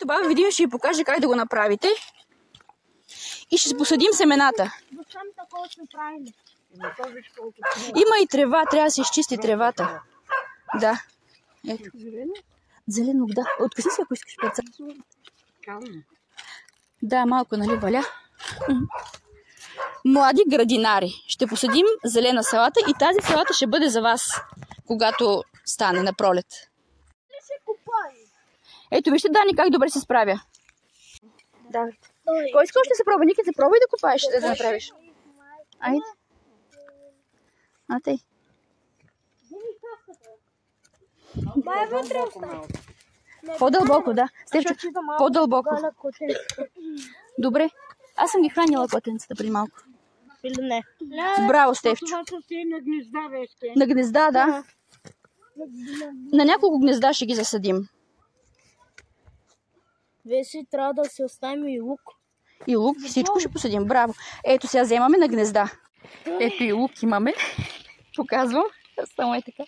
Баба Видима ще ви покаже как да го направите. И ще посадим семената. Има и трева, трябва да се изчисти тревата. Да. Ето. Зелено, да. Откъси се, ако искаш перца. Да, малко, нали, валя. Млади градинари. Ще посадим зелена салата и тази салата ще бъде за вас, когато стане на пролет. Ето, вижте, Дани, как добре се справя. Давайте. Кой иска още се пробва? Никит, се пробвай да копаеш, да направиш. Айде. А тъй. По-дълбоко, да. Стефчо, по-дълбоко. Добре. Аз съм ги хранила котенцата преди малко. Или не? Браво, Стефчо. На гнезда, да. На няколко гнезда ще ги засадим. Вие си трябва да си оставим и лук. И лук, всичко ще посадим. Браво. Ето сега вземаме на гнезда. Ето и лук имаме. Показвам. Само е така.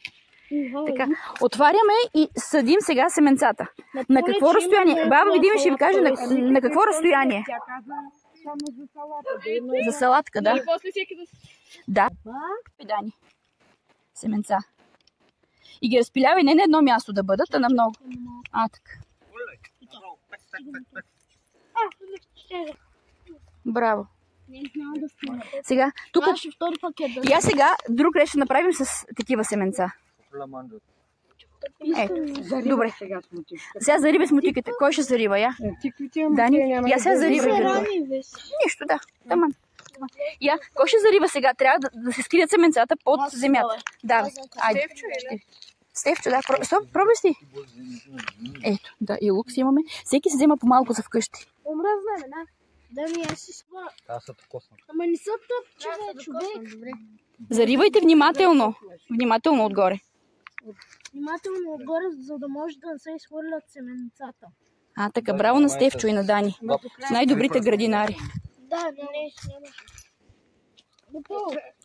Така. Отваряме и съдим сега семенцата. На какво разстояние? Баба Видима ще ви каже на какво разстояние. За салатка, да. Да. Дани. Семенца. И ги разпилявай не на едно място да бъдат, а на много. А, така. Браво. Сега, тук... И аз сега друг ред ще направим с такива семенца. Ето, добре. Сега зариба с мотиката. Кой ще зарива, я? Дани, я сега зариба. Нищо, да. Таман. Я, кой ще зарива сега? Трябва да се скрият семенцата под земята. Да, айде. Стефчо, да. Пробвай си. Ето, да, и лук си имаме. Всеки се взема по-малко за вкъщи. Омръзнаме, да. Да ми аз си спа. Ама не са тъп, човек. Заривайте внимателно. Внимателно отгоре. Внимателно отгоре, за да може да не се изхвърлят семенцата. А, така, браво на Стефчо и на Дани. Най-добрите градинари. Да, не.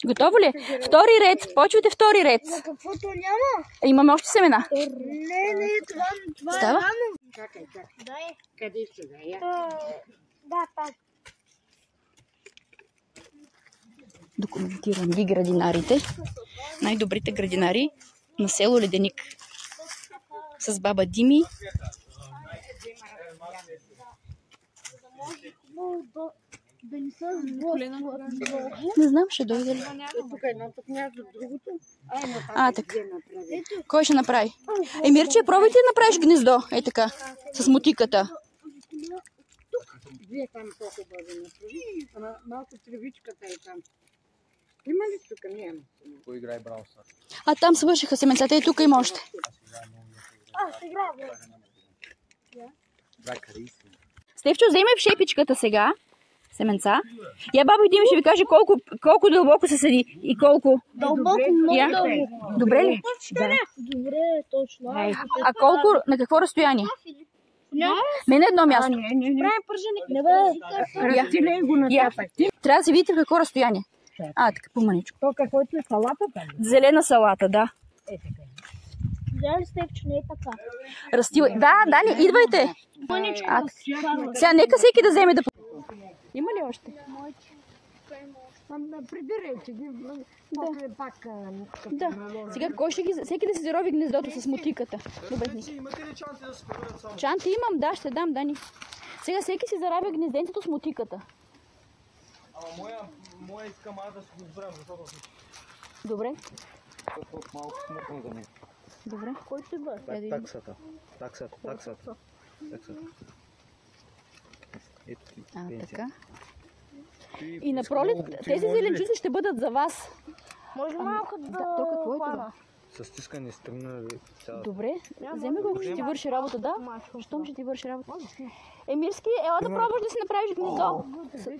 Готово ли? Втори ред. Почвайте втори ред. За каквото няма? Имаме още семена. Не, това Става? е рано. Чакай. Къде сега я? Да, так. Документирам ги градинарите. Най-добрите градинари на село Леденик. С баба Дими. Да не са сблъскват. Не знам, ще дойде ли. Тук едното място, другото. А, така. Кой ще направи? Емирче, пробвайте да направиш гнездо. Ей така. С мотиката. Вие там по-хубаво да направи. Ама малко тревичката е там. Има ли тук? Няма. Кой играе Браwl Stars? А там свършиха семенцата и тук има още. Сега. Стефчо, вземай в шепичката сега. Семенца. Я баба Дими ще ви каже колко дълбоко се съди и колко... Дълбоко, много дълбоко. Добре ли? Да. Добре, точно. А колко, на какво разстояние? Не на едно място. Правим пърженик. Разтилей го на тапък. Трябва да се видите в какво разстояние. А, така, по-маничко. То каквото е салатата? Зелена салата, да. Взяли сте, че не е така. Растила. Да, Дани, идвайте. А, сега нека всеки да вземе да... Има ли още? Прибирайте ги. Да. Пак... Да. Сега кой ще ги... Всеки да си зарови гнездото с мотиката. Добре. Имате ли чанти да се приберат само? Чанти имам, да, ще дам, Дани. Сега всеки си заравя гнезденцето с мотиката. Ама моя искам аз да си го изберем, защото... Добре. Защото малко смукна за мен. Добре. Кой ще бъде? Таксата. Ето ти. А, така. И на пролет тези зеленчуци ще бъдат за вас. Може малко да... То какво е това? С стискане стръмна цялата. Добре, вземи го, ако ще ти върши работа, да? Щом ще ти върши работа. Емирски, ела да пробваш да си направиш гнездо.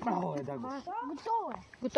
Право е, да го. Готово е.